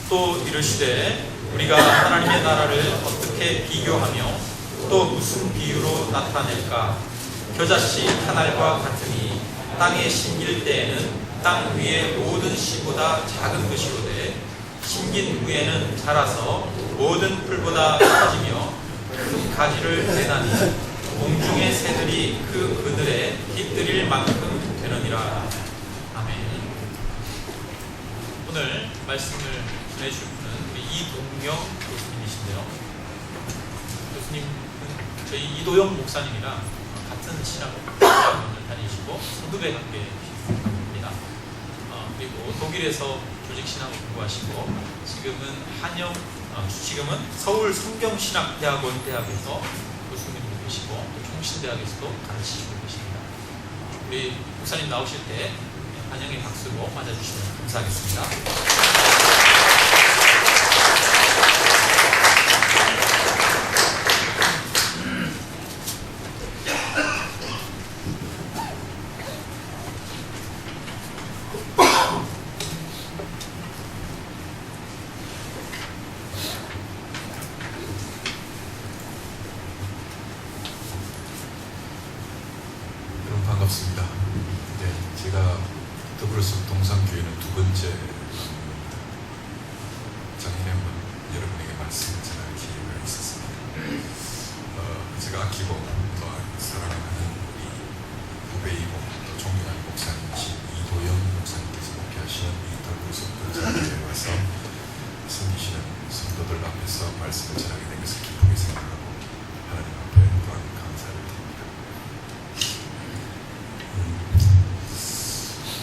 또 이르시되 우리가 하나님의 나라를 어떻게 비교하며 또 무슨 비유로 나타낼까? 겨자씨 하늘과 같으니 땅에 심길 때에는 땅 위의 모든 씨보다 작은 것이로되 심긴 후에는 자라서 모든 풀보다 커지며 큰 가지를 내나니 공중의 새들이 그 그늘에 깃들일 만큼 되느니라. 아멘. 오늘 말씀을 전해줄 분은 우리 이동영 교수님이신데요. 교수님은 저희 이도영 목사님이랑 같은 신학원을 다니시고 서두배 함께 계십니다. 그리고 독일에서 조직신학을 공부하시고 지금은 서울 성경신학대학원 대학에서 교수님으로 계시고 또 총신대학에서도 가르치시고 계십니다. 우리 목사님 나오실 때 환영의 박수로 맞아주시면 감사하겠습니다. 반갑습니다. 네, 제가 더불어서 동산교회는 두 번째 작년에 한번 여러분에게 말씀을 전할 기회가 있었습니다. 제가 아끼고 또 사랑하는 우리 후배이고 또 존경하는 목사님이신 이도영 목사님께서 목회하시는 이 더불어서 동산교회에 와서 섬기시는 성도들 앞에서 말씀을 전하게 된 것을 기쁘게 생각하고 하나님 앞에 또한 감사를 드립니다.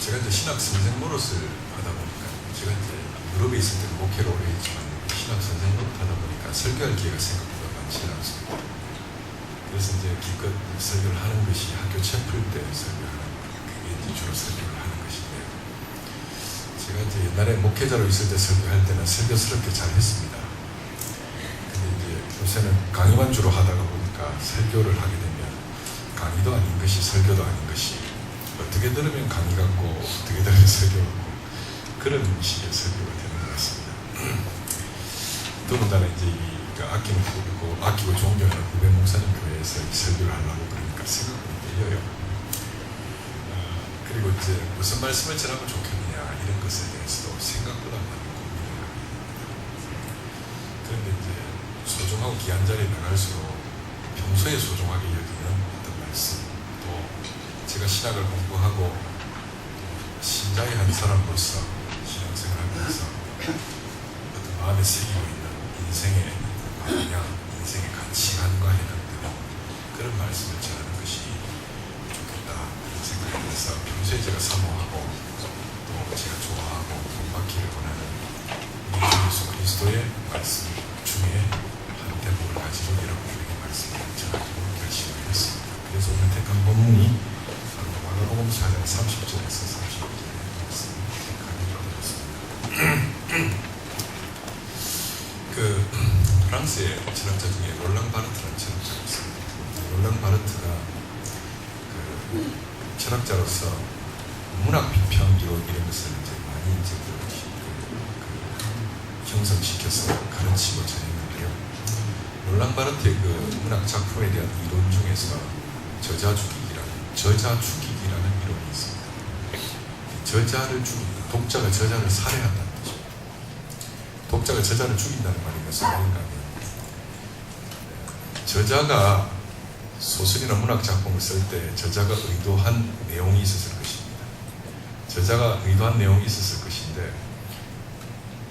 제가 이제 신학 선생 노릇을 하다 보니까 제가 이제 유럽에 있을 때는 목회를 오래 했지만 신학 선생 노릇 하다 보니까 설교할 기회가 생각보다 많지 않습니다. 그래서 이제 기껏 설교를 하는 것이 학교 채플 때 설교하는 그게 이제 주로 설교를 하는 것인데 제가 이제 옛날에 목회자로 있을 때 설교할 때는 설교스럽게 잘 했습니다. 근데 이제 요새는 강의만 주로 하다가 보니까 설교를 하게 되면 강의도 아닌 것이 설교도 아닌 것이 어떻게 들으면 강의 같고 어떻게 들으면 설교 같고 그런 식의 설교가 되는 것 같습니다. 더군다나 이제 아끼는 후배고 아끼고 존경하는 후배 목사님 교회에서 설교를 하려고 그러니까 생각보다 떨려요. 그리고 이제 무슨 말씀을 전하면 좋겠느냐 이런 것에 대해서도 생각보다 많은 고민을 합니다. 그런데 이제 소중하고 귀한 자리에 나갈수록 평소에 소중하게 여기는 어떤 말씀 또 제가 신학을 공부하고 신자의 한 사람으로서 신앙생활하면서 어떤 마음에 새기고 있는 인생의 방향, 인생의 가치관과 해당되는 그런 말씀을 전하는 것이 좋겠다 이런 생각이 들어서 평소에 제가 사모하고 또 제가 좋아하고 본받기를 원하는 우리 주 예수 그리스도의 말씀 중에 한 대목을 가지고 여러분에게 말씀을 전하기로 결심을 했습니다. 그래서 오늘 택한 본문이 마가복음 4장 30절에서 32절의 말씀을 택하기로 되었습니다. 프랑스의 철학자 중에 롤랑 바르트라는 철학자가 있습니다. 롤랑 바르트가 철학자로서 문학 비평 이론 이런 것을 이제 많이 이제 형성시켜서 가르치고 전했는데요. 롤랑 바르트의 문학 작품에 대한 이론 중에서 저자죽이기라는 이론이 있습니다. 저자를 죽인다. 독자가 저자를 살해한다는 뜻입니다. 독자가 저자를 죽인다는 말이 무슨 말인가 하면 저자가 소설이나 문학 작품을 쓸 때 저자가 의도한 내용이 있었을 것입니다. 저자가 의도한 내용이 있었을 것인데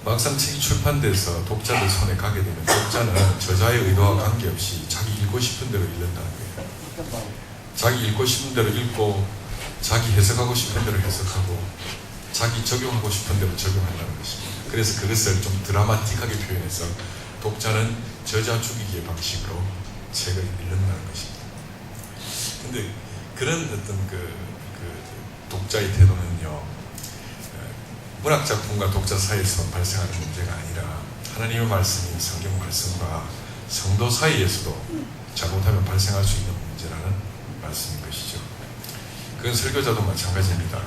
막상 책이 출판돼서 독자들 손에 가게 되면 독자는 저자의 의도와 관계없이 자기 읽고 싶은 대로 읽는다는 거예요. 자기 읽고 싶은 대로 읽고 자기 해석하고 싶은 대로 해석하고 자기 적용하고 싶은 대로 적용한다는 것입니다. 그래서 그것을 좀 드라마틱하게 표현해서 독자는 저자 죽이기의 방식으로 책을 읽는다는 것입니다. 근데 그런 어떤 독자의 태도는요, 문학작품과 독자 사이에서 발생하는 문제가 아니라 하나님의 말씀인 성경 말씀과 성도 사이에서도 잘못하면 발생할 수 있는 문제라는 말씀인 것이죠. 그건 설교자도 마찬가지입니다.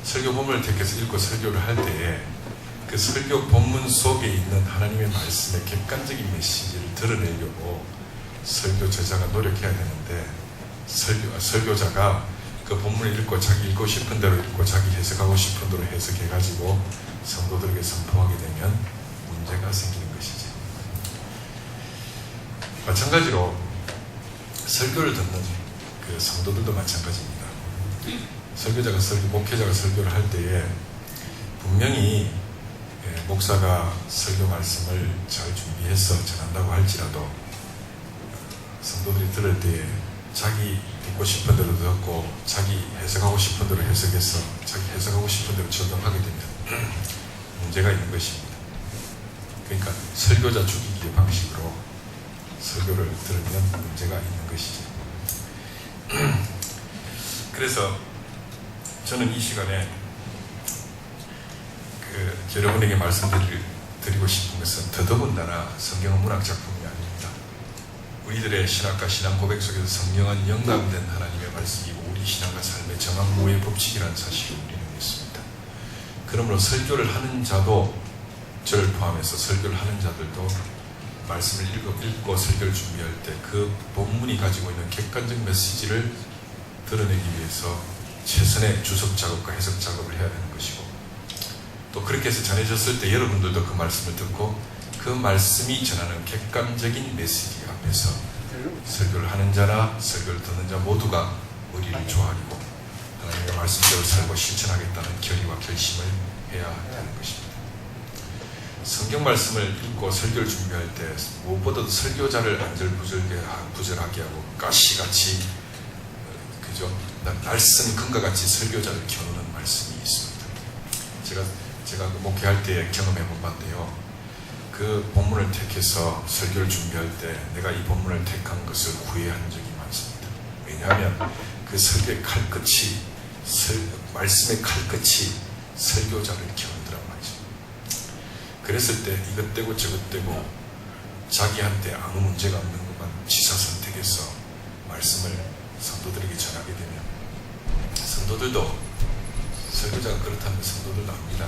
설교본을 택해서 읽고 설교를 할 때에 그 설교 본문 속에 있는 하나님의 말씀의 객관적인 메시지를 드러내려고 설교 저자가 노력해야 되는데, 설교자가 그 본문을 읽고 자기 읽고 싶은 대로 읽고 자기 해석하고 싶은 대로 해석해가지고 성도들에게 선포하게 되면 문제가 생기는 것이지. 마찬가지로 설교를 듣는 그 성도들도 마찬가지입니다. 설교자가 목회자가 설교를 할 때에 분명히 목사가 설교 말씀을 잘 준비해서 전한다고 할지라도 성도들이 들을 때에 자기 듣고 싶은 대로 듣고 자기 해석하고 싶은 대로 해석해서 자기 해석하고 싶은 대로 적용하게 되면 문제가 있는 것입니다. 그러니까 설교자 죽이기의 방식으로 설교를 들으면 문제가 있는 것이죠. 그래서 저는 이 시간에 여러분에게 말씀드리고 싶은 것은 더더군다나 성경은 문학 작품이 아닙니다. 우리들의 신학과 신앙 고백 속에서 성경은 영감된 하나님의 말씀이고 우리 신앙과 삶의 정확무의 법칙이라는 사실을 우리는 믿습니다. 그러므로 설교를 하는 자도, 저를 포함해서 설교를 하는 자들도 말씀을 읽고 설교를 준비할 때 그 본문이 가지고 있는 객관적 메시지를 드러내기 위해서 최선의 주석 작업과 해석 작업을 해야 되는 것이고, 또 그렇게 해서 전해졌을 때 여러분들도 그 말씀을 듣고 그 말씀이 전하는 객관적인 메시지 앞에서 설교를 하는 자나 설교를 듣는 자 모두가 의리를 조아리고 하나님의 말씀대로 살고 실천하겠다는 결의와 결심을 해야 되는 것입니다. 성경 말씀을 읽고 설교를 준비할 때 무엇보다도 설교자를 안절부절하게 하고 가시같이 날쌘 금과 같이 설교자를 겨누는 말씀이 있습니다. 제가 목회할 때 경험해 본 바인데요. 그 본문을 택해서 설교를 준비할 때 내가 이 본문을 택한 것을 후회한 적이 많습니다. 왜냐하면 그 설교의 칼끝이, 말씀의 칼끝이 설교자를 겨누더란 말이죠. 그랬을 때 이것 떼고 저것 떼고 자기한테 아무 문제가 없는 것만 지사 선택해서 말씀을 성도들에게 전하게 되면 성도들도, 설교자가 그렇다면 성도들도 압니다.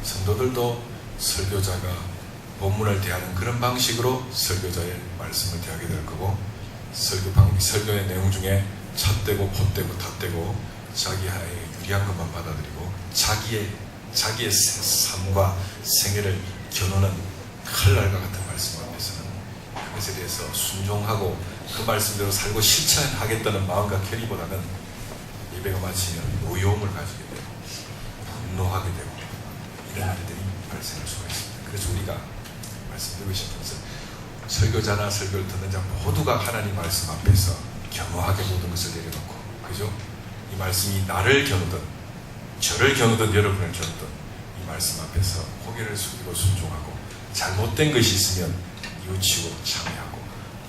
성도들도 설교자가 본문을 대하는 그런 방식으로 설교자의 말씀을 대하게 될 거고, 설교의 내용 중에 잣대고 폿대고 닷대고 자기 하나의 유리한 것만 받아들이고 자기의 삶과 생애를 겨누는 칼날과 같은 말씀 앞에서는 그것에 대해서 순종하고 그 말씀대로 살고 실천하겠다는 마음과 결의보다는 예배가 마치면 노여움을 가지게 되고 분노하게 되고 이런 일들이 발생할 수가 있습니다. 그래서 우리가 말씀드리고 싶은 것은 설교자나 설교를 듣는 자 모두가 하나님 말씀 앞에서 겸허하게 모든 것을 내려놓고, 그죠? 이 말씀이 나를 겨누든 저를 겨누든 여러분을 겨누든 이 말씀 앞에서 고개를 숙이고 순종하고 잘못된 것이 있으면 뉘우치고 참회하고,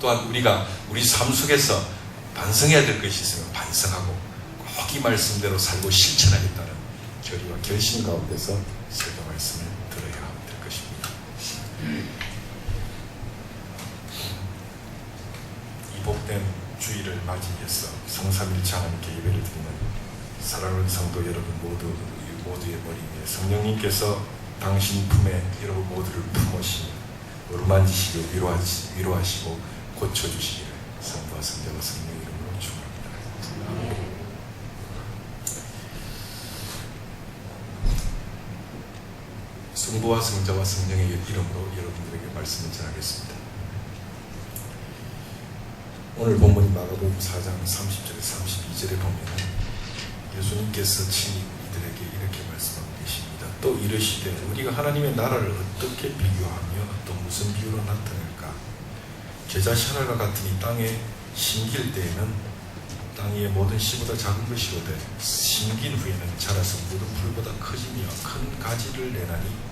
또한 우리가 우리 삶 속에서 반성해야 될 것이 있으면 반성하고 꼭 이 말씀대로 살고 실천하겠다는 결의와 결심 가운데서 설교 말씀을 들어야 될 것입니다. 이 복된 주일을 맞이해서 성삼일체 하나님께 예배를 드리는 사랑하는 성도 여러분 모두의 머리 위에 성령님께서 당신 품에 여러분 모두를 품으시며 어루만지시고 위로하시고 고쳐주시기를 성부와 성자와 성령의 이름으로 축원합니다. 성부와 성자와 성령의 이름으로 여러분들에게 말씀을 전하겠습니다. 오늘 본문이 마가복음 4장 30절에 32절에 보면 예수님께서 친히 이들에게 이렇게 말씀하고 계십니다. 또 이르시되 우리가 하나님의 나라를 어떻게 비교하며 또 무슨 비유로 나타낼까? 계자 샤넬과 같으니 땅에 심길 때에는 땅 위의 모든 씨보다 작은 것이로되 심긴 후에는 자라서 묻은 풀보다 커지며 큰 가지를 내나니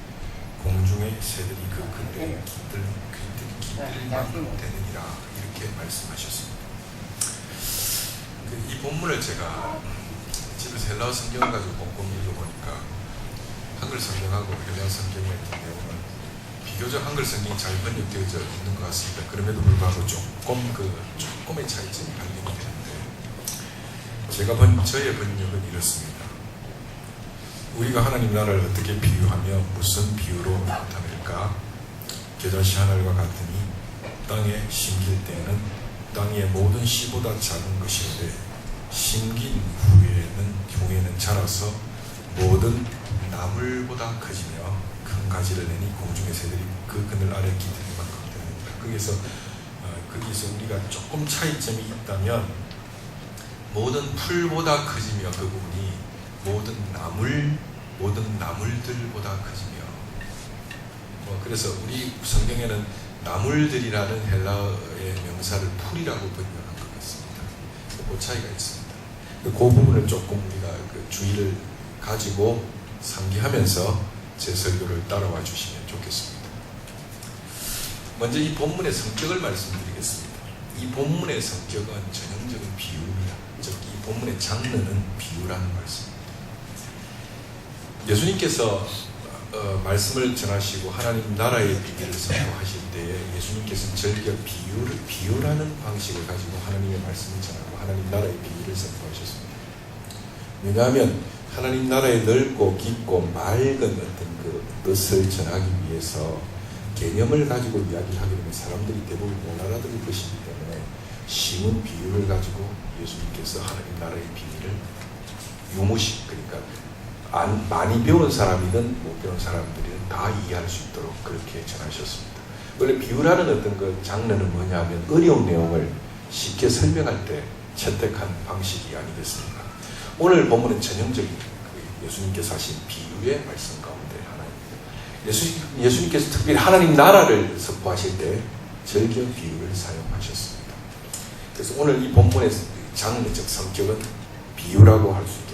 공중의 새들이 그 근대에 깃들만 되느니라. 이렇게 말씀하셨습니다. 이 본문을 제가 집에서 헬라어 성경을 가지고 꼼꼼히 읽어보니까 한글 성경하고 헬라어 성경의 내용은 비교적 한글 성경이 잘 번역되어져 있는 것 같습니다. 그럼에도 불구하고 조금의 차이점이 발견이 되는데, 저의 번역은 이렇습니다. 우리가 하나님 나라를 어떻게 비유하며 무슨 비유로 나타낼까? 겨자씨 하늘과 같으니 땅에 심길 때에는 땅의 모든 씨보다 작은 것인데 심긴 후에는 자라서 모든 나물보다 커지며 큰 가지를 내니 공중의 새들이 그 그늘 아래 기대기만큼 됩니다. 거기서 우리가 조금 차이점이 있다면 모든 풀보다 커지며 그 부분이 모든 나물들보다 커지며 그래서 우리 성경에는 나물들이라는 헬라어의 명사를 풀이라고 번역한 것 같습니다. 그 차이가 있습니다. 그 부분을 조금 우리가 주의를 가지고 상기하면서 제 설교를 따라와 주시면 좋겠습니다. 먼저 이 본문의 성격을 말씀드리겠습니다. 이 본문의 성격은 전형적인 비유입니다. 즉, 이 본문의 장르는 비유라는 말씀입니다. 예수님께서 말씀을 전하시고 하나님 나라의 비밀을 선포하실 때에 예수님께서는 절겨 비유라는 방식을 가지고 하나님의 말씀을 전하고 하나님 나라의 비밀을 선포하셨습니다. 왜냐하면 하나님 나라의 넓고 깊고 맑은 어떤 그 뜻을 전하기 위해서 개념을 가지고 이야기하게 되면 사람들이 대부분 못 알아들을 것이기 때문에 쉬운 비유를 가지고 예수님께서 하나님 나라의 비밀을 유무식, 그러니까 많이 배운 사람이든 못 배운 사람들이든 다 이해할 수 있도록 그렇게 전하셨습니다. 원래 비유라는 어떤 그 장르는 뭐냐 하면 어려운 내용을 쉽게 설명할 때 채택한 방식이 아니겠습니까? 오늘 본문은 전형적인 예수님께서 하신 비유의 말씀 가운데 하나입니다. 예수님께서 특별히 하나님 나라를 선포하실 때 절겨 비유를 사용하셨습니다. 그래서 오늘 이 본문의 장르적 성격은 비유라고 할 수 있겠습니다.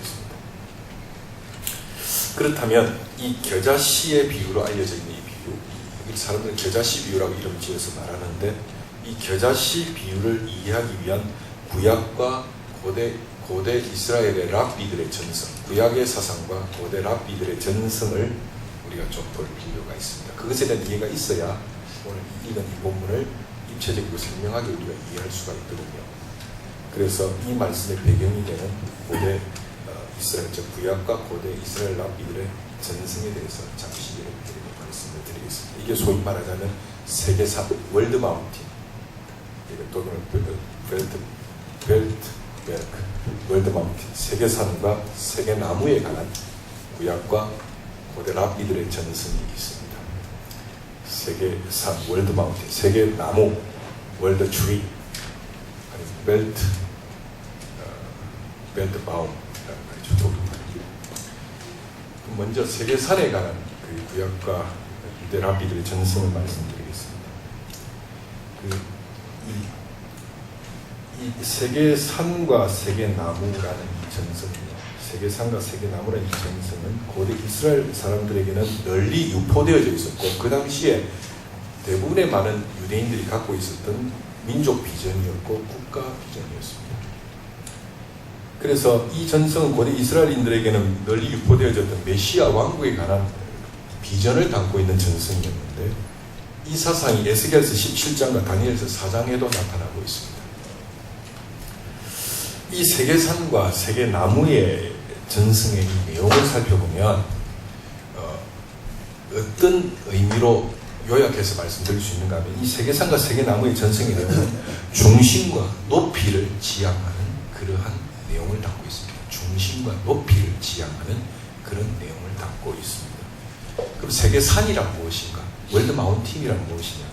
그렇다면 이 겨자씨의 비유로 알려져 있는 이 비유, 사람들은 겨자씨 비유라고 이름 지어서 말하는데 이 겨자씨 비유를 이해하기 위한 구약과 고대 이스라엘의 랍비들의 전성, 구약의 사상과 고대 랍비들의 전성을 우리가 좀 볼 필요가 있습니다. 그것에 대한 이해가 있어야 오늘 읽은 이 본문을 입체적으로 선명하게 우리가 이해할 수가 있거든요. 그래서 이 말씀의 배경이 되는 고대 이스라엘, 즉 구약과 고대 이스라엘 랍비들의 전승에 대해서 잠시 여러분들에게 말씀을 드리겠습니다. 이게 소위 말하자면 세계사 월드 마운틴, 또는 벨트 월드 마운틴, 세계산과 세계나무에 관한 구약과 고대 랍비들의 전승이 있습니다. 세계산 월드 마운틴, 세계나무 월드 트리, 벨트 바움. 먼저 세계산에 관한 그 구약과 고대 랍비들의 전승을 말씀드리겠습니다. 이 세계산과 세계나무라는 이 전승입니다. 세계산과 세계나무라는 이 전승은 고대 이스라엘 사람들에게는 널리 유포되어져 있었고 그 당시에 대부분의 많은 유대인들이 갖고 있었던 민족 비전이었고 국가 비전이었습니다. 그래서 이 전성은 고대 이스라엘인들에게는 널리 유포되어졌던 메시아 왕국에 관한 비전을 담고 있는 전성이었는데 이 사상이 에스겔서 17장과 다니엘서 4장에도 나타나고 있습니다. 이 세계산과 세계나무의 전성의 내용을 살펴보면 어떤 의미로 요약해서 말씀드릴 수 있는가 하면 이 세계산과 세계나무의 전성의 내용은 중심과 높이를 지향하는 그러한 내용을 담고 있습니다. 중심과 높이를 지향하는 그런 내용을 담고 있습니다. 그럼 세계산이란 무엇인가? 월드 마운틴이란 무엇이냐?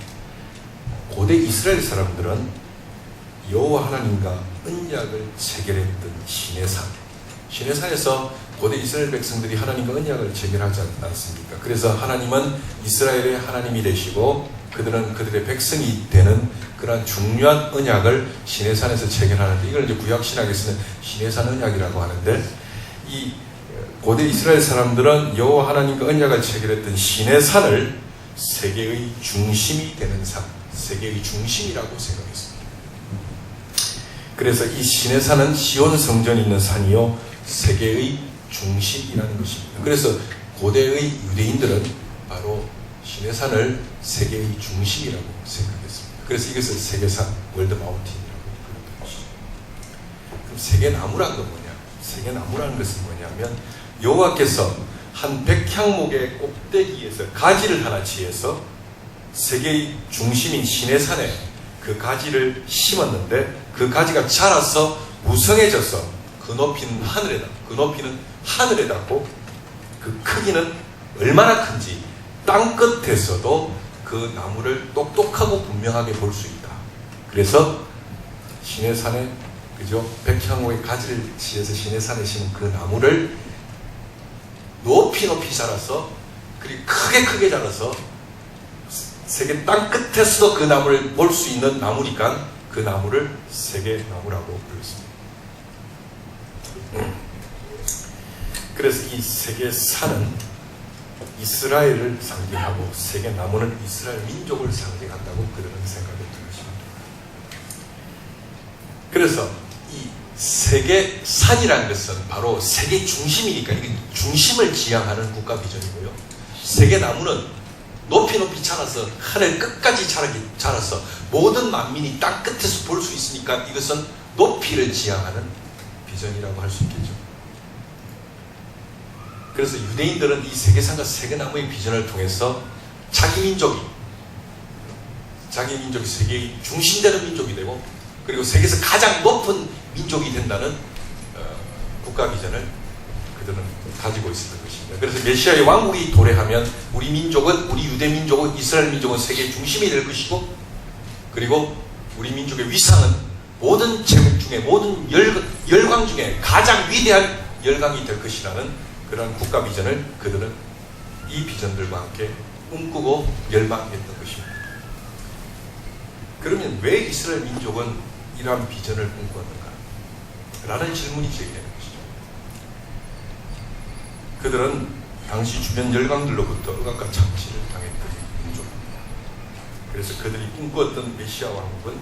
고대 이스라엘 사람들은 여호와 하나님과 언약을 체결했던 시내산, 시내산에서 고대 이스라엘 백성들이 하나님과 언약을 체결하지 않습니까? 그래서 하나님은 이스라엘의 하나님이 되시고 그들은 그들의 백성이 되는 그러한 중요한 언약을 시내산에서 체결하는데 이걸 이제 구약신약에서는 시내산 언약이라고 하는데 이 고대 이스라엘 사람들은 여호와 하나님과 언약을 체결했던 시내산을 세계의 중심이 되는 산, 세계의 중심이라고 생각했습니다. 그래서 이 시내산은 시온 성전이 있는 산이요 세계의 중심이라는 것입니다. 그래서 고대의 유대인들은 바로 시내산을 세계의 중심이라고 생각했습니다. 그래서 이것을 세계산, 월드 마운틴이라고 부르는 것이죠. 그럼 세계나무란 건 뭐냐? 세계나무라는 것은 뭐냐면 여호와께서 한 백향목의 꼭대기에서 가지를 하나 취해서 세계의 중심인 시내산에 그 가지를 심었는데 그 가지가 자라서 무성해져서 그 높이는 하늘에 닿고 그 크기는 얼마나 큰지 땅 끝에서도 그 나무를 똑똑하고 분명하게 볼 수 있다. 그래서 시내산에 그죠? 백향목의 가지를 취해서 시내산에 심은 그 나무를 높이 자라서 그리고 크게 자라서 세계 땅 끝에서도 그 나무를 볼 수 있는 나무니까 그 나무를 세계나무라고 불렀습니다. 그래서 이 세계산은 이스라엘을 상징하고 세계나무는 이스라엘 민족을 상징한다고 그들은 생각했던 것입니다. 그래서 이 세계산이라는 것은 바로 세계 중심이니까 이게 중심을 지향하는 국가 비전이고요. 세계나무는 높이 자라서 하늘 끝까지 자라서 모든 만민이 땅 끝에서 볼 수 있으니까 이것은 높이를 지향하는 비전이라고 할 수 있겠죠. 그래서 유대인들은 이 세계산과 세계나무의 비전을 통해서 자기 민족이 세계의 중심되는 민족이 되고 그리고 세계에서 가장 높은 민족이 된다는 국가 비전을 그들은 가지고 있었던 것입니다. 그래서 메시아의 왕국이 도래하면 우리 유대 민족은 이스라엘 민족은 세계의 중심이 될 것이고 그리고 우리 민족의 위상은 모든 제국 중에 모든 열강 중에 가장 위대한 열강이 될 것이라는 그런 국가 비전을 그들은 이 비전들과 함께 꿈꾸고 열망했던 것입니다. 그러면 왜 이스라엘 민족은 이러한 비전을 꿈꾸었는가? 라는 질문이 제기되는 것이죠. 그들은 당시 주변 열강들로부터 억압과 착취를 당했던 민족입니다. 그래서 그들이 꿈꾸었던 메시아 왕국은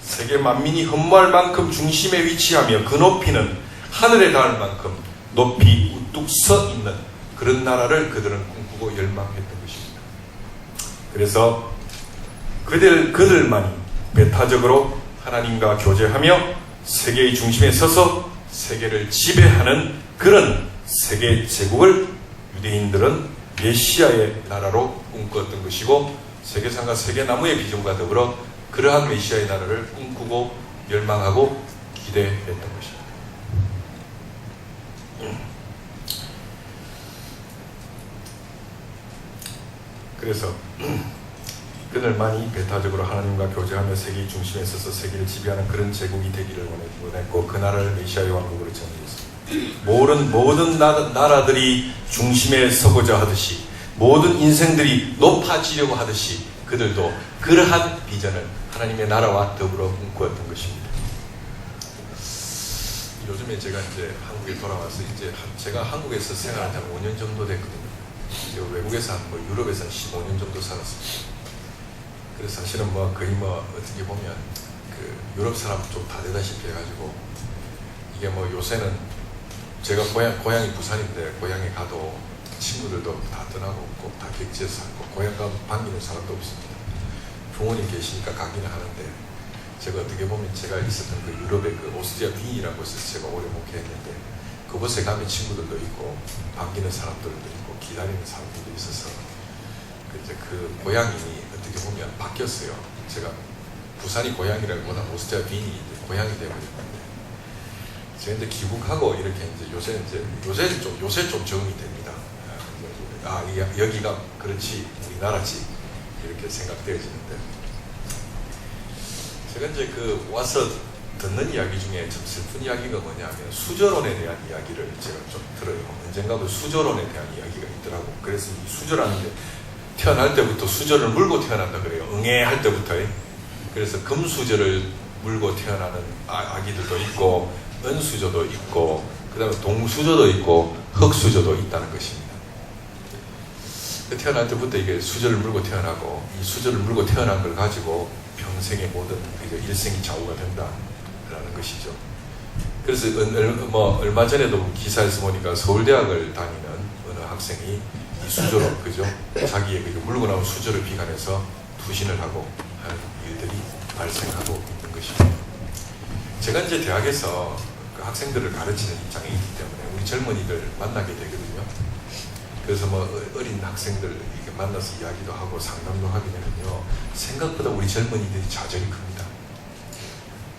세계 만민이 흠모할 만큼 중심에 위치하며 그 높이는 하늘에 닿을 만큼 높이 우뚝 서 있는 그런 나라를 그들은 꿈꾸고 열망했던 것입니다. 그래서 그들만이 배타적으로 하나님과 교제하며 세계의 중심에 서서 세계를 지배하는 그런 세계 제국을 유대인들은 메시아의 나라로 꿈꾸었던 것이고 세계산과 세계나무의 비전과 더불어 그러한 메시아의 나라를 꿈꾸고 열망하고 기대했던 것입니다. 그래서 그들만이 배타적으로 하나님과 교제하며 세계의 중심에 서서 세계를 지배하는 그런 제국이 되기를 원했고 그 나라를 메시아의 왕국으로 정의했습니다. 모든 나라들이 중심에 서고자 하듯이 모든 인생들이 높아지려고 하듯이 그들도 그러한 비전을 하나님의 나라와 더불어 꿈꾸었던 것입니다. 요즘에 제가 이제 한국에 돌아와서 이제 제가 한국에서 생활한 지 한 5년 정도 됐거든요. 외국에서 유럽에서 한 15년 정도 살았습니다. 그래서 사실은 거의 어떻게 보면 유럽 사람 좀 다 되다시피 해가지고 이게 요새는 제가 고향이 부산인데 고향에 가도 친구들도 다 떠나고 없고 다 객지에서 살고 고향 가면 반기는 사람도 없습니다. 부모님 계시니까 가기는 하는데 제가 어떻게 보면 제가 있었던 그 유럽의 그 오스트리아 빈이라는 곳에서 제가 오래 목회했는데 그곳에 가면 친구들도 있고 반기는 사람들도 있고 기다리는 사람들도 있어서 이제 그 고향이 어떻게 보면 바뀌었어요. 제가 부산이 고향이라기보다 오스트리아 빈이 고향이 되어버렸는데 제가 이제 귀국하고 이렇게 이제 요새 좀 적응이 됩니다. 여기가 그렇지 우리나라지 이렇게 생각되어지는데 제가 이제 와서 듣는 이야기 중에 좀 슬픈 이야기가 뭐냐면 수저론에 대한 이야기를 제가 좀 들어요. 언젠가도 수저론에 대한 이야기가 있더라고. 그래서 이 수저라는 게 태어날 때부터 수저를 물고 태어난다 그래요. 응애할 때부터. 그래서 금수저를 물고 태어나는 아기들도 있고 은수저도 있고 그 다음에 동수저도 있고 흑수저도 있다는 것입니다. 태어날 때부터 이게 수저를 물고 태어나고 이 수저를 물고 태어난 걸 가지고 평생의 모든 일생이 좌우가 된다라는 것이죠. 그래서 얼마 전에도 기사에서 보니까 서울대학을 다니는 어느 학생이 이 수저로 그죠? 자기의 물고 나온 수저를 비관해서 투신을 하고 하는 일들이 발생하고 있는 것입니다. 제가 이제 대학에서 그 학생들을 가르치는 입장에 있기 때문에 우리 젊은이들 만나게 되거든요. 그래서 뭐 어린 학생들 이렇게 만나서 이야기도 하고 상담도 하게 되면요, 생각보다 우리 젊은이들이 좌절이 큽니다.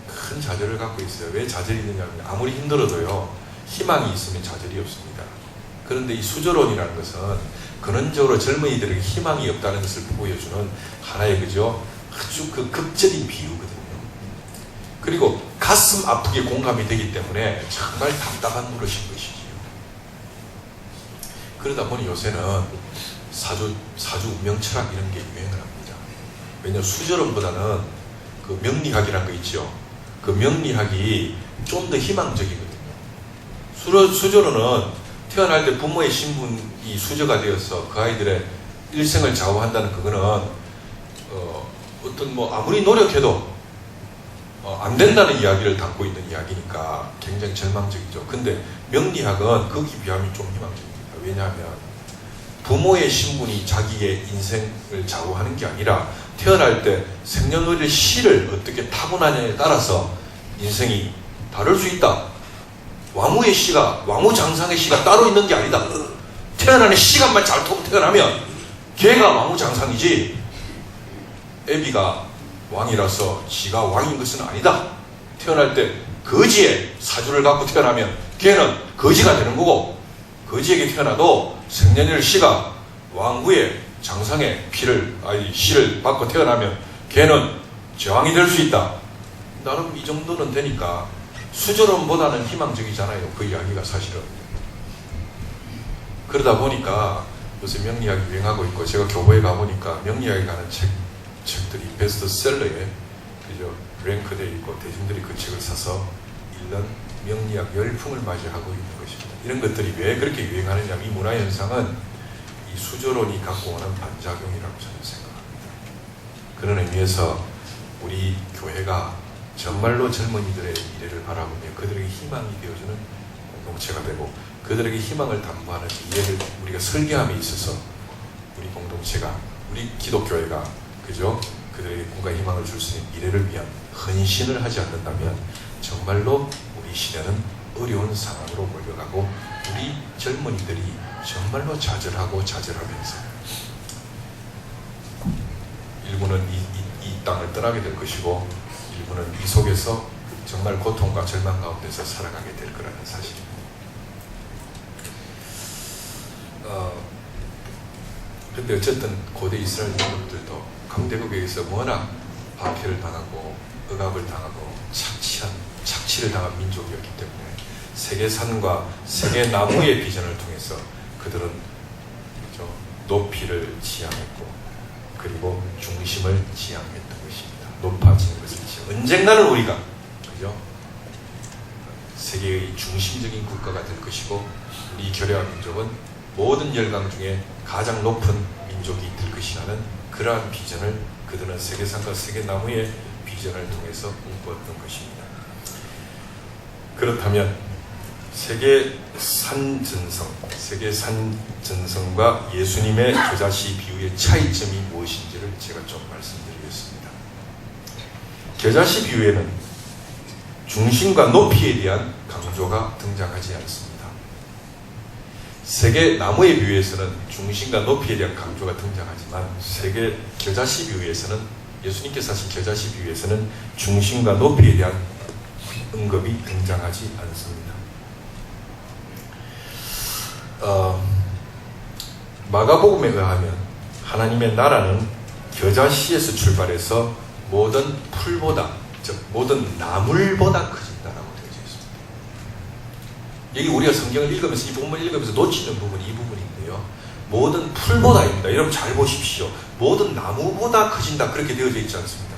큰 좌절을 갖고 있어요. 왜 좌절이 있느냐면 아무리 힘들어도요, 희망이 있으면 좌절이 없습니다. 그런데 이 수저론이라는 것은 근원적으로 젊은이들에게 희망이 없다는 것을 보여주는 하나의 그죠, 아주 그 극적인 비유거든요. 그리고 가슴 아프게 공감이 되기 때문에 정말 답답한 노릇인 것이지요. 그러다 보니 요새는 사주 운명 철학 이런 게 유행을 합니다. 왜냐하면 수저론보다는 그 명리학이라는 거 있죠. 그 명리학이 좀 더 희망적이거든요. 수저론은 태어날 때 부모의 신분이 수저가 되어서 그 아이들의 일생을 좌우한다는 그거는 어떤 뭐 아무리 노력해도 안 된다는 이야기를 담고 있는 이야기니까 굉장히 절망적이죠. 근데 명리학은 거기 비하면 좀 희망적입니다. 왜냐하면 부모의 신분이 자기의 인생을 좌우하는 게 아니라 태어날 때 생년월일 시를 어떻게 타고나냐에 따라서 인생이 다를 수 있다. 왕후의 시가, 왕후장상의 시가 따로 있는 게 아니다. 태어나는 시간만 잘 타고 태어나면 걔가 왕후장상이지 애비가 왕이라서 지가 왕인 것은 아니다. 태어날 때 거지의 사주를 갖고 태어나면 걔는 거지가 되는 거고, 거지에게 태어나도 생년일 시가 왕후의 장상의 시를 받고 태어나면 걔는 제왕이 될 수 있다. 나름 이 정도는 되니까 수저론보다는 희망적이잖아요. 그 이야기가 사실은. 그러다 보니까 요새 명리학이 유행하고 있고, 제가 교보에 가보니까 명리학에 관한 책들이 베스트셀러에 그죠, 랭크되어 있고 대중들이 그 책을 사서 읽는 명리학 열풍을 맞이하고 있는 것입니다. 이런 것들이 왜 그렇게 유행하느냐면 이 문화현상은 이 수저론이 갖고 오는 반작용이라고 저는 생각합니다. 그런 의미에서 우리 교회가 정말로 젊은이들의 미래를 바라보며 그들에게 희망이 되어주는 공동체가 되고, 그들에게 희망을 담보하는 이해를 우리가 설계함에 있어서 우리 공동체가, 우리 기독교회가 그죠, 그들에게 꿈과 희망을 줄 수 있는 미래를 위한 헌신을 하지 않는다면 정말로 우리 시대는 어려운 상황으로 몰려가고, 우리 젊은이들이 정말로 좌절하면서 일부는 이 땅을 떠나게 될 것이고, 일부는 이 속에서 정말 고통과 절망 가운데서 살아가게 될 거라는 사실입니다. 근데 어쨌든 고대 이스라엘 민족들도 강대국에 의해서 워낙 박해를 당하고 억압을 당하고 착취를 당한 민족이었기 때문에 세계산과 세계나무의 비전을 통해서 그들은 높이를 지향했고, 그리고 중심을 지향했던 것입니다. 높아지는 것을 언젠가는 우리가 그죠, 세계의 중심적인 국가가 될 것이고, 우리 교회와 민족은 모든 열강 중에 가장 높은 민족이 될 것이라는 그러한 비전을 그들은 세계산과 세계나무의 비전을 통해서 꿈꾸었던 것입니다. 그렇다면 세계산 전성과 예수님의 겨자씨 비유의 차이점이 무엇인지를 제가 좀 말씀드리겠습니다. 겨자씨 비유에는 중심과 높이에 대한 강조가 등장하지 않습니다. 세계나무의 비유에서는 중심과 높이에 대한 강조가 등장하지만 세계 겨자씨 비유에서는, 예수님께서 하신 겨자씨 비유에서는 중심과 높이에 대한 언급이 등장하지 않습니다. 마가복음에 의하면 하나님의 나라는 겨자씨에서 출발해서 모든 풀보다, 즉 모든 나물보다 커진다라고 되어져 있습니다. 여기 우리가 성경을 읽으면서, 이 부분을 읽으면서 놓치는 부분이 이 부분인데요. 모든 풀보다입니다. 여러분 잘 보십시오. 모든 나무보다 커진다, 그렇게 되어져 있지 않습니다.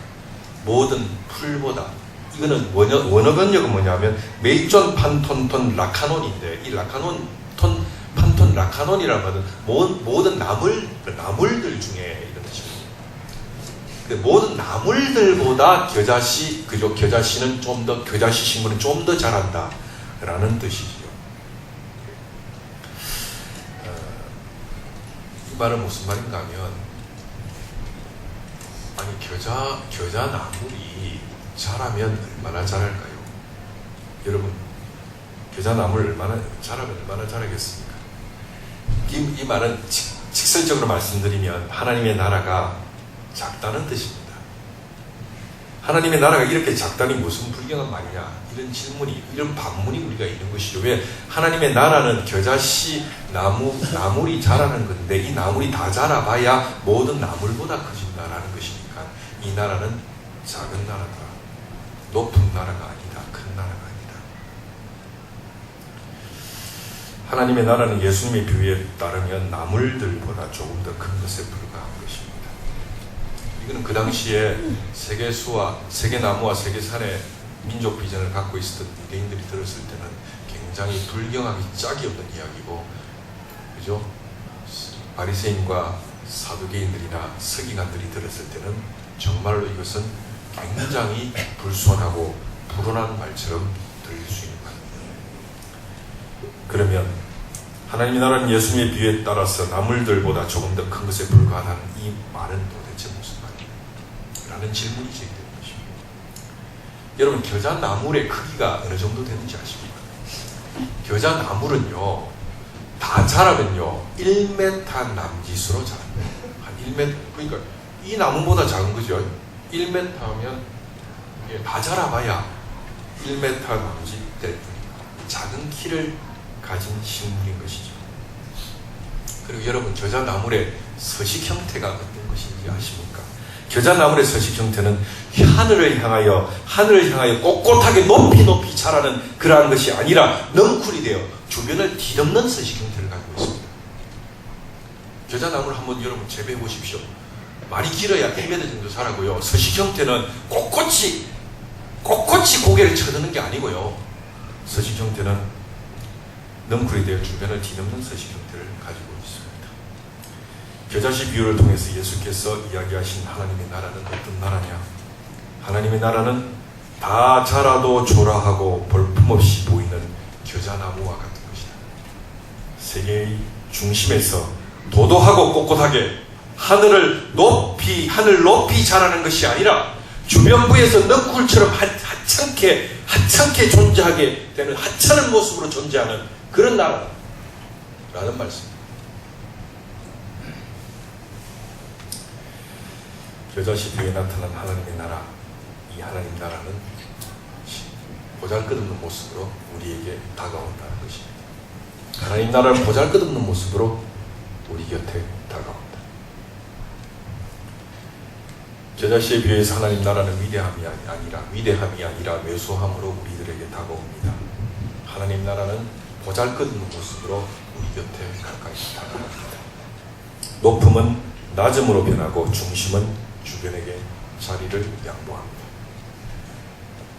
모든 풀보다. 이거는 원어 번역은 뭐냐면 메이존 판톤톤 라카논인데, 이 판톤 라카논이라는 것은 모든 나물들 중에 이런 뜻입니다. 모든 나물들보다 겨자씨는 좀 더, 겨자씨 식물은 좀 더 자란다 라는 뜻이지요. 이 말은 무슨 말인가 하면, 아니 겨자 나물이 자라면 얼마나 자랄까요? 여러분, 겨자나무를 자라면 얼마나 자라겠습니까? 이 말은 직설적으로 말씀드리면 하나님의 나라가 작다는 뜻입니다. 하나님의 나라가 이렇게 작다니 무슨 불경한 말이냐, 이런 질문이, 이런 반문이 우리가 있는 것이죠. 왜? 하나님의 나라는 겨자씨 나물이 자라는 건데 이 나물이 다 자라봐야 모든 나물보다 커진다라는 것이니까 이 나라는 작은 나라다, 높은 나라가 아니다, 큰 나라가 아니다. 하나님의 나라는 예수님의 비유에 따르면 나물들보다 조금 더 큰 것에 불과한 것입니다. 이거는 그 당시에 세계나무와 세계산의 민족 비전을 갖고 있었던 유대인들이 들었을 때는 굉장히 불경하기 짝이 없는 이야기고, 그죠? 바리새인과 사두개인들이나 서기관들이 들었을 때는 정말로 이것은 굉장히 불손하고 불온한 말처럼 들릴 수 있는 말입니다. 그러면 하나님의 나라는 예수님의 비유에 따라서 나물들보다 조금 더 큰 것에 불과하다는 이 말은 도대체 무슨 말이냐? 라는 질문이 제기되는 것입니다. 여러분, 겨자나물의 크기가 어느 정도 되는지 아십니까? 겨자나물은요, 다 자라면요 1m 남짓으로 자랍니다. 한 1m, 그러니까 이 나무보다 작은 거죠. 1m 하면 이게 다 자라봐야 1m 남짓 될 뿐입니다. 작은 키를 가진 식물인 것이죠. 그리고 여러분, 겨자나물의 서식 형태가 어떤 것인지 아십니까? 겨자나물의 서식 형태는 하늘을 향하여 꼿꼿하게 높이 자라는 그러한 것이 아니라 넝쿨이 되어 주변을 뒤덮는 서식 형태를 가지고 있습니다. 겨자나물 한번 여러분 재배해 보십시오. 말이 길어야 1m 정도 자라고요. 서식 형태는 꼿꼿이 고개를 쳐드는 게 아니고요. 서식 형태는 넝쿨이 되어 주변을 뒤덮는 서식 형태를 가지고 있습니다. 겨자씨 비유를 통해서 예수께서 이야기하신 하나님의 나라는 어떤 나라냐? 하나님의 나라는 다 자라도 초라하고 볼품없이 보이는 겨자나무와 같은 것이다. 세계의 중심에서 도도하고 꼿꼿하게 하늘 높이 자라는 것이 아니라 주변부에서 넝쿨처럼 하찮게 존재하게 되는 하찮은 모습으로 존재하는 그런 나라라는 말씀입니다. 겨자씨 뒤에 나타난 하나님의 나라, 이 하나님 나라는 보잘것없는 모습으로 우리에게 다가온다는 것입니다. 하나님 나라는 보잘것없는 모습으로 우리 곁에 다가온다. 겨자씨에 비해서 하나님 나라는 위대함이 아니라 왜소함으로 우리들에게 다가옵니다. 하나님 나라는 보잘것없는 모습으로 우리 곁에 가까이 다가옵니다. 높음은 낮음으로 변하고 중심은 주변에게 자리를 양보합니다.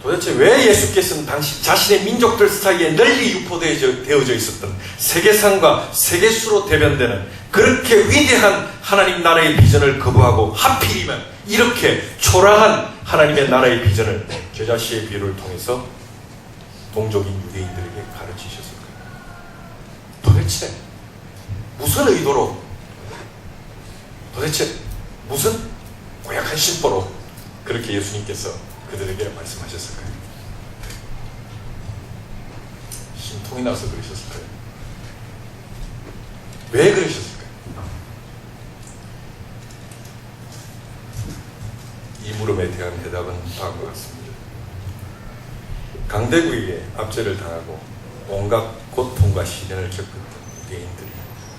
도대체 왜 예수께서는 당시 자신의 민족들 사이에 널리 유포되어져 있었던 세계상과 세계수로 대변되는 그렇게 위대한 하나님 나라의 비전을 거부하고 하필이면 이렇게 초라한 하나님의 나라의 비전을 겨자씨의 비유를 통해서 동족인 유대인들에게 가르치셨을까요? 도대체 무슨 의도로, 도대체 무슨 고약한 심보로 그렇게 예수님께서 그들에게 말씀하셨을까요? 심통이 나서 그러셨을까요? 왜 그러셨을까요? 이 물음에 대한 대답은 다음과 같습니다. 강대국에게 압제를 당하고 온갖 고통과 시련을 겪었던 유대인들이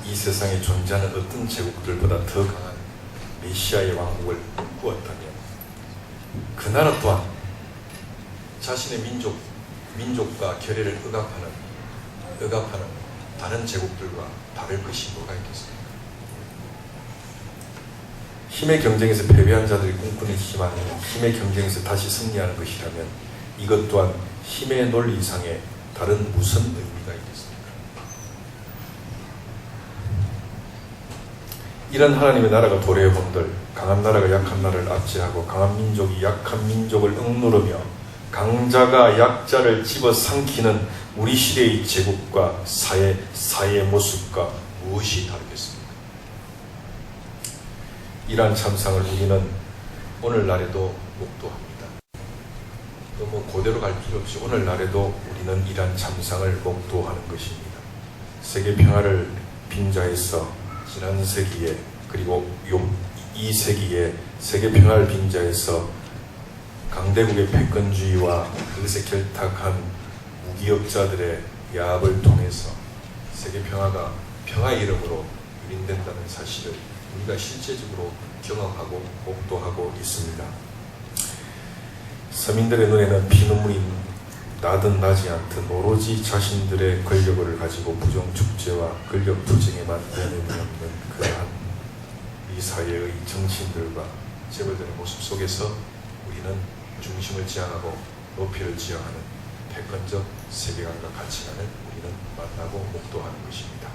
이 세상에 존재하는 어떤 제국들보다 더 강한 메시아의 왕국을 꾸었다면 그 나라 또한 자신의 민족과 결의를 억압하는 다른 제국들과 다를 것이 뭐가 있겠습니까? 힘의 경쟁에서 패배한 자들이 꿈꾸는 희망이 힘의 경쟁에서 다시 승리하는 것이라면 이것 또한 힘의 논리 이상의 다른 무슨 의미가 있겠습니까? 이런 하나님의 나라가 도래해본들 강한 나라가 약한 나라를 압제하고 강한 민족이 약한 민족을 억누르며 강자가 약자를 집어삼키는 우리 시대의 제국과 사회의 모습과 무엇이 다르겠습니까? 이러한 참상을 우리는 오늘날에도 목도합니다. 또 고대로 갈 필요 없이 오늘날에도 우리는 이러한 참상을 목도하는 것입니다. 세계 평화를 빙자에서 지난 세기에 그리고 이 세기에 세계 평화를 빙자해서 강대국의 패권주의와 그것에 결탁한 무기업자들의 야합을 통해서 세계 평화가 평화의 이름으로 유린된다는 사실을 우리가 실제적으로 경험하고 목도하고 있습니다. 서민들의 눈에는 피눈물이 나든 나지 않든 오로지 자신들의 권력을 가지고 부정축제와 권력투쟁에만 연연이 없는 그러한 이 사회의 정치인들과 재벌들의 모습 속에서 우리는 중심을 지향하고 높이를 지향하는 패권적 세계관과 가치관을 우리는 만나고 목도하는 것입니다.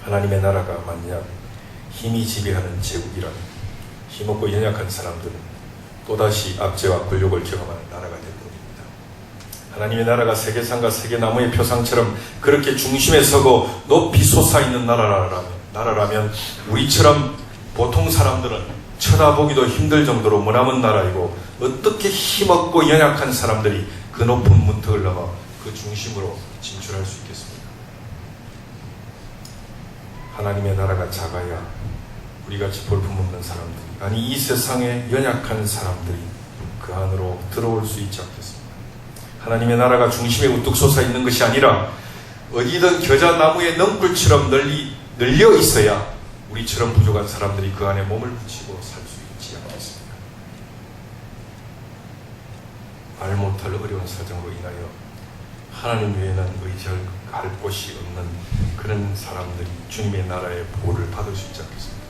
하나님의 나라가 만약 힘이 지배하는 제국이라면 힘없고 연약한 사람들은 또다시 압제와 권력을 경험하는 나라가 될 뿐입니다. 하나님의 나라가 세계상과 세계나무의 표상처럼 그렇게 중심에 서고 높이 솟아있는 나라라면 우리처럼 보통 사람들은 쳐다보기도 힘들 정도로 머나먼 나라이고 어떻게 힘없고 연약한 사람들이 그 높은 문턱을 넘어 그 중심으로 진출할 수 있겠습니까? 하나님의 나라가 작아야 우리같이 볼품없는 사람들이 아니 이 세상에 연약한 사람들이 그 안으로 들어올 수 있지 않겠습니까? 하나님의 나라가 중심에 우뚝 솟아있는 것이 아니라 어디든 겨자나무의 넝굴처럼 널려 있어야 우리처럼 부족한 사람들이 그 안에 몸을 붙이고 살 수 있지 않겠습니까? 말 못할 어려운 사정으로 인하여 하나님 외에는 의지할 곳이 없는 그런 사람들이 주님의 나라의 보호를 받을 수 있지 않겠습니까?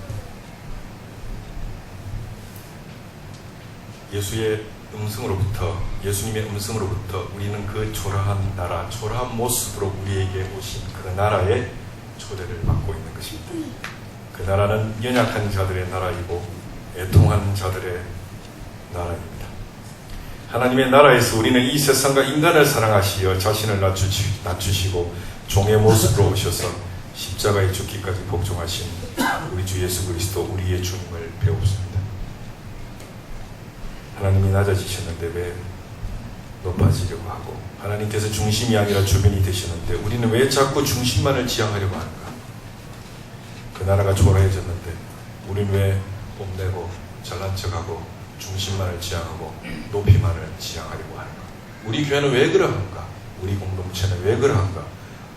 예수님의 음성으로부터 우리는 그 초라한 나라, 초라한 모습으로 우리에게 오신 그 나라의 초대를 받고 있는 것입니다. 그 나라는 연약한 자들의 나라이고 애통한 자들의 나라입니다. 하나님의 나라에서 우리는 이 세상과 인간을 사랑하시어 자신을 낮추시고 종의 모습으로 오셔서 십자가에 죽기까지 복종하신 우리 주 예수 그리스도 우리의 주님을 배웁습니다. 하나님이 낮아지셨는데 왜 높아지려고 하고 하나님께서 중심이 아니라 주변이 되시는데 우리는 왜 자꾸 중심만을 지향하려고 하는가? 그 나라가 초라해졌는데 우리는 왜 뽐내고 잘난 척하고 중심만을 지향하고 높이만을 지향하려고 하는가? 우리 교회는 왜 그러한가? 우리 공동체는 왜 그러한가?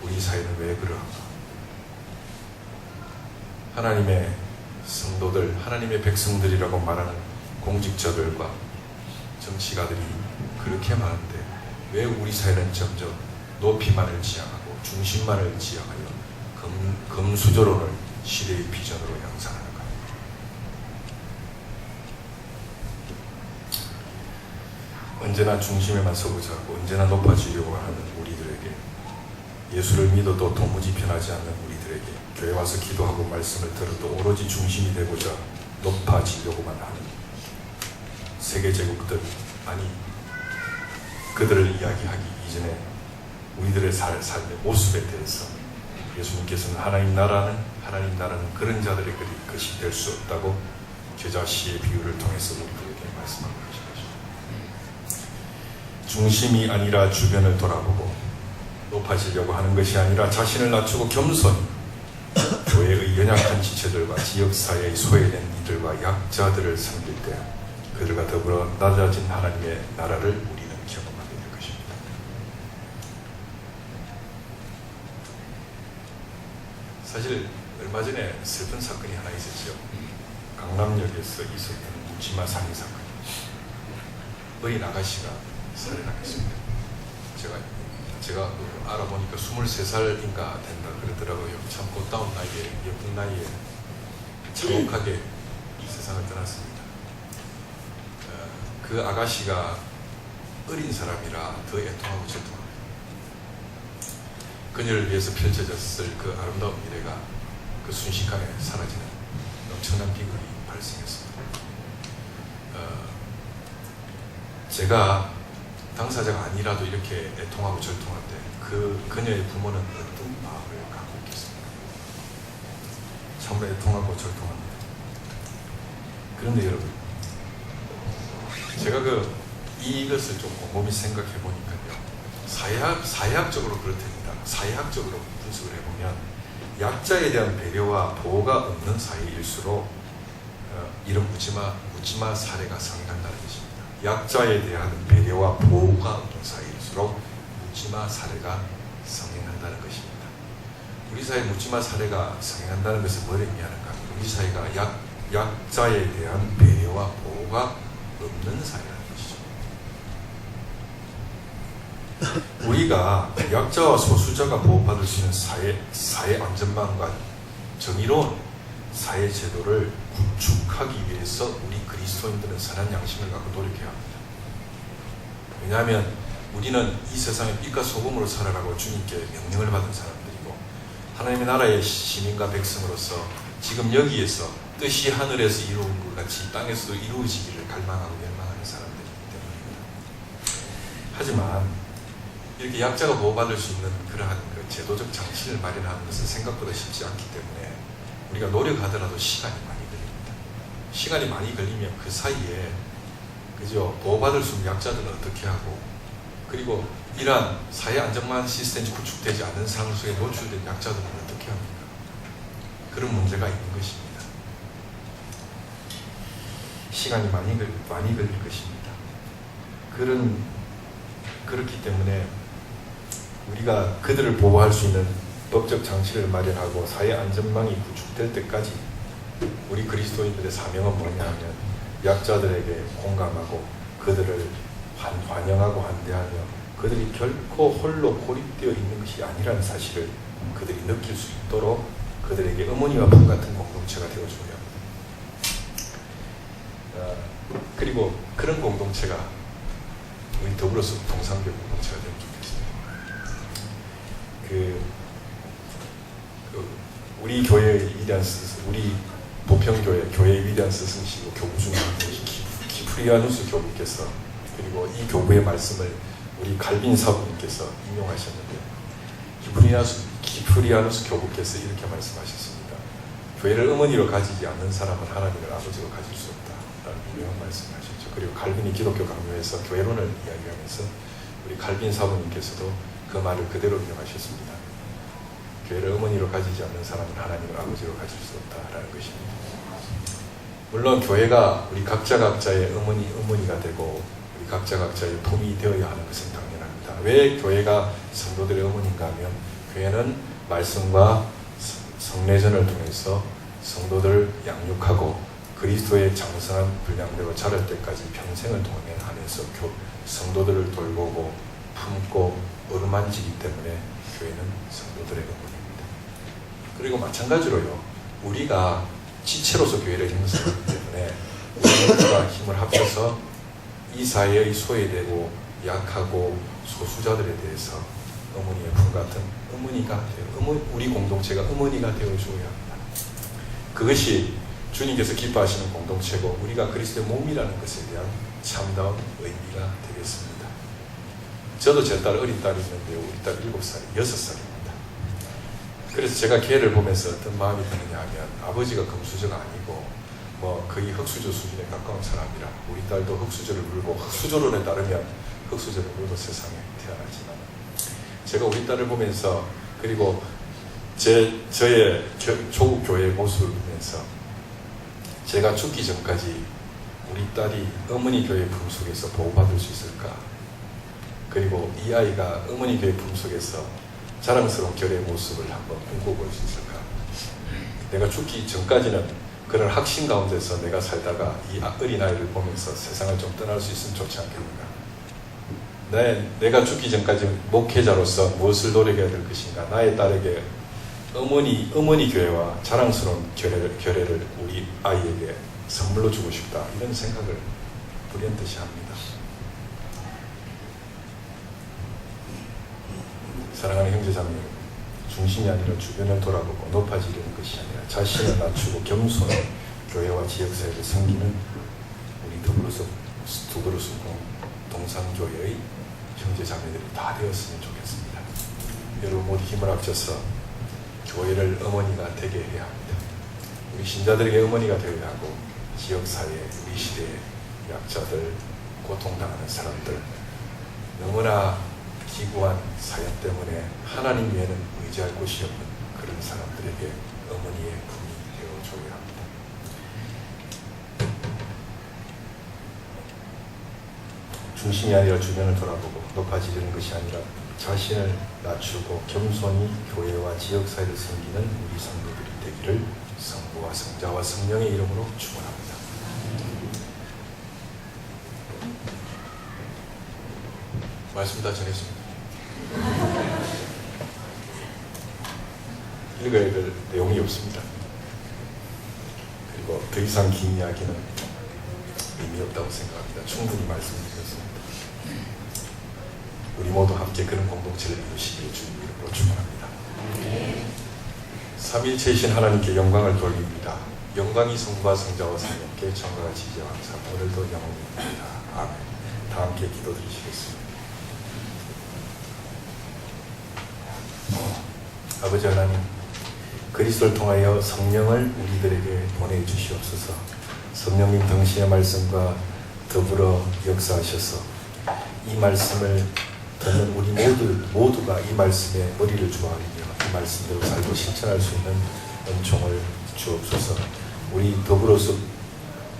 우리 사회는 왜 그러한가? 하나님의 성도들, 하나님의 백성들이라고 말하는 공직자들과 정치가들이 그렇게 많은데 왜 우리 사회는 점점 높이만을 지향하고 중심만을 지향하여 금수저론을 시대의 비전으로 양산하는가? 언제나 중심에만 서고자 하고 언제나 높아지려고 하는 우리들에게 예수를 믿어도 도무지 변하지 않는 우리들에게 교회 와서 기도하고 말씀을 들어도 오로지 중심이 되고자 높아지려고만 하는 세계제국들, 아니 그들을 이야기하기 이전에 우리들의 삶의 모습에 대해서 예수님께서는 하나님 나라는 그런 자들의 것이 될 수 없다고 겨자씨의 비유를 통해서 우리들에게 말씀하고 계신 것입니다. 중심이 아니라 주변을 돌아보고 높아지려고 하는 것이 아니라 자신을 낮추고 겸손히 교회의 연약한 지체들과 지역사회의 소외된 이들과 약자들을 섬길 때 그들과 더불어 낮아진 하나님의 나라를 우리는 경험하게 될 것입니다. 사실 얼마 전에 슬픈 사건이 하나 있었죠. 강남역에서 있었던 묻지마 살인 사건. 어린 아가씨가 살해당했습니다. 제가 알아보니까 23살인가 된다 그러더라고요. 참 꽃다운 나이에, 예쁜 나이에 참혹하게 이 세상을 떠났습니다. 그 아가씨가 어린 사람이라 더 애통하고 절통합니다. 그녀를 위해서 펼쳐졌을 그 아름다운 미래가 그 순식간에 사라지는 엄청난 비극이 발생했습니다. 제가 당사자가 아니라도 이렇게 애통하고 절통할 때 그 그녀의 부모는 어떤 마음을 갖고 있겠습니까? 참으로 애통하고 절통합니다. 그런데 여러분, 제가 이것을 좀 곰곰이 생각해 보니까요, 사회학적으로 그렇답니다. 사회학적으로 분석을 해보면 약자에 대한 배려와 보호가 없는 사회일수록 이런 묻지마 사례가 성행한다는 것입니다. 약자에 대한 배려와 보호가 없는 사회일수록 묻지마 사례가 성행한다는 것입니다. 우리 사회 묻지마 사례가 성행한다는 것은 뭘 의미하는가? 우리 사회가 약자에 대한 배려와 보호가 없는 사회라는 것이죠. 우리가 약자와 소수자가 보호받을 수 있는 사회 안전망과 정의로운 사회 제도를 구축하기 위해서 우리 그리스도인들은 선한 양심을 갖고 노력해야 합니다. 왜냐하면 우리는 이 세상의 빛과 소금으로 살아라고 주님께 명령을 받은 사람들이고 하나님의 나라의 시민과 백성으로서 지금 여기에서 뜻이 하늘에서 이루어진 것 같이 땅에서도 이루어지기를 갈망하고 열망하는 사람들이기 때문입니다. 하지만 이렇게 약자가 보호받을 수 있는 그러한 그 제도적 장치를 마련하는 것은 생각보다 쉽지 않기 때문에 우리가 노력하더라도 시간이 많이 걸립니다. 시간이 많이 걸리면 그 사이에 그죠? 보호받을 수 있는 약자들은 어떻게 하고 그리고 이러한 사회 안전망 시스템이 구축되지 않은 상황 속에 노출된 약자들은 어떻게 합니까? 그런 문제가 있는 것입니다. 시간이 많이 걸릴 것입니다. 그렇기 때문에 우리가 그들을 보호할 수 있는 법적 장치를 마련하고 사회 안전망이 구축될 때까지 우리 그리스도인들의 사명은 뭐냐 하면 약자들에게 공감하고 그들을 환영하고 환대하며 그들이 결코 홀로 고립되어 있는 것이 아니라는 사실을 그들이 느낄 수 있도록 그들에게 어머니와 품 같은 공동체가 되어줘야 합니다. 그리고 그런 공동체가 우리 더불어서 동산교회 공동체가 되면 좋겠습니다. 우리 교회의 위대한 스승, 우리 보평교회 교회의 위대한 스승이시고 교부 중 한 분이신 기프리아누스 교부께서 그리고 이 교부의 말씀을 우리 갈빈 사부님께서 인용하셨는데 기프리아누스 교부께서 이렇게 말씀하셨습니다. 교회를 어머니로 가지지 않는 사람은 하나님을 아버지로 가질 수 없다라는 유명한 말씀하셨죠. 그리고 갈빈이 기독교 강요에서 교회론을 이야기하면서 우리 갈빈 사부님께서도 그 말을 그대로 인용하셨습니다. 교회를 어머니로 가지지 않는 사람은 하나님을 아버지로 가질 수 없다라는 것입니다. 물론 교회가 우리 각자의 어머니가 되고 우리 각자의 품이 되어야 하는 것은 당연합니다. 왜 교회가 성도들의 어머니인가 하면 교회는 말씀과 성례전을 통해서 성도들을 양육하고 그리스도의 장성한 분량대로 자랄 때까지 평생을 동행하면서 성도들을 돌보고 품고 어루만지기 때문에 교회는 성도들의 어머니입니다. 그리고 마찬가지로요. 우리가 지체로서 교회를 형성하기 때문에 우리가 힘을 합쳐서 이 사회의 소외되고 약하고 소수자들에 대해서 어머니의 품 같은 우리 공동체가 어머니가 되어줘야 합니다. 그것이 주님께서 기뻐하시는 공동체고 우리가 그리스도의 몸이라는 것에 대한 참다운 의미가 되겠습니다. 저도 제 딸 어린 딸이 있는데요. 우리 딸 7살이 6살입니다. 그래서 제가 걔를 보면서 어떤 마음이 드느냐 하면 아버지가 금수저가 아니고 거의 흙수저 수준에 가까운 사람이라 우리 딸도 흙수저를 물고 흙수저론에 따르면 흙수저를 물고 세상에 태어나지만 제가 우리 딸을 보면서 그리고 저의 조국 교회의 모습을 보면서 제가 죽기 전까지 우리 딸이 어머니 교회 품 속에서 보호받을 수 있을까? 그리고 이 아이가 어머니 교회 품 속에서 자랑스러운 결의 모습을 한번 꿈꿔볼 수 있을까? 내가 죽기 전까지는 그런 확신 가운데서 내가 살다가 이 어린아이를 보면서 세상을 좀 떠날 수 있으면 좋지 않겠는가? 내가 죽기 전까지 목회자로서 무엇을 노력해야 될 것인가? 나의 딸에게 어머니 교회와 자랑스러운 결례를 우리 아이에게 선물로 주고 싶다. 이런 생각을 불현듯이 합니다. 사랑하는 형제자매, 중심이 아니라 주변을 돌아보고 높아지려는 것이 아니라 자신을 낮추고 겸손한 교회와 지역사회를 섬기는 우리 더불어서 동산교회의 형제자매들이 다 되었으면 좋겠습니다. 여러분 모두 힘을 합쳐서 교회를 어머니가 되게 해야 합니다. 우리 신자들에게 어머니가 되어야 하고 지역사회, 우리 시대의 약자들, 고통당하는 사람들, 너무나 기구한 사연 때문에 하나님 외에는 의지할 곳이 없는 그런 사람들에게 어머니의 품이 되어줘야 합니다. 중심이 아니라 주변을 돌아보고 높아지려는 것이 아니라 자신을 낮추고 겸손히 교회와 지역사회를 섬기는 우리 성도들이 되기를 성부와 성자와 성령의 이름으로 축원합니다. 말씀 다 전했습니다. 읽어야 될 내용이 없습니다. 그리고 더 이상 긴 이야기는 의미 없다고 생각합니다. 충분히 말씀드렸습니다. 우리 모두 함께 그런 공동체를 이루시기를 주님 이름으로 축원합니다. 삼일체이신 하나님께 영광을 돌립니다. 영광이 성부와 성자와 성령께 전과 같이 이제와 항상 오늘도 영원입니다. 아멘. 다 함께 기도드리시겠습니다. 아버지 하나님, 그리스도를 통하여 성령을 우리들에게 보내주시옵소서. 성령님 당신의 말씀과 더불어 역사하셔서 이 말씀을 듣는 우리 모두가 이 말씀에 머리를 조아리며 이 말씀대로 살고 실천할 수 있는 은총을 주옵소서. 우리 더불어서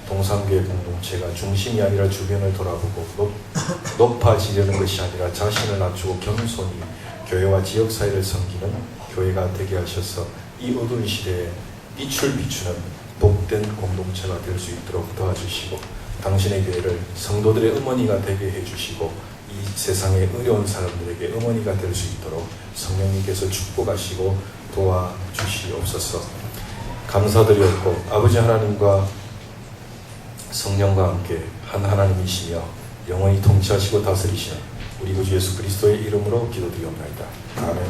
동산교회 공동체가 중심이 아니라 주변을 돌아보고 높아지려는 것이 아니라 자신을 낮추고 겸손히 교회와 지역사회를 섬기는 교회가 되게 하셔서 이 어두운 시대에 빛을 비추는 복된 공동체가 될 수 있도록 도와주시고 당신의 교회를 성도들의 어머니가 되게 해주시고 이 세상의 어려운 사람들에게 어머니가 될 수 있도록 성령님께서 축복하시고 도와주시옵소서. 감사드렸고 아버지 하나님과 성령과 함께 한 하나님이시며 영원히 통치하시고 다스리시는 우리 구주 예수 그리스도의 이름으로 기도드리옵나이다. 아멘.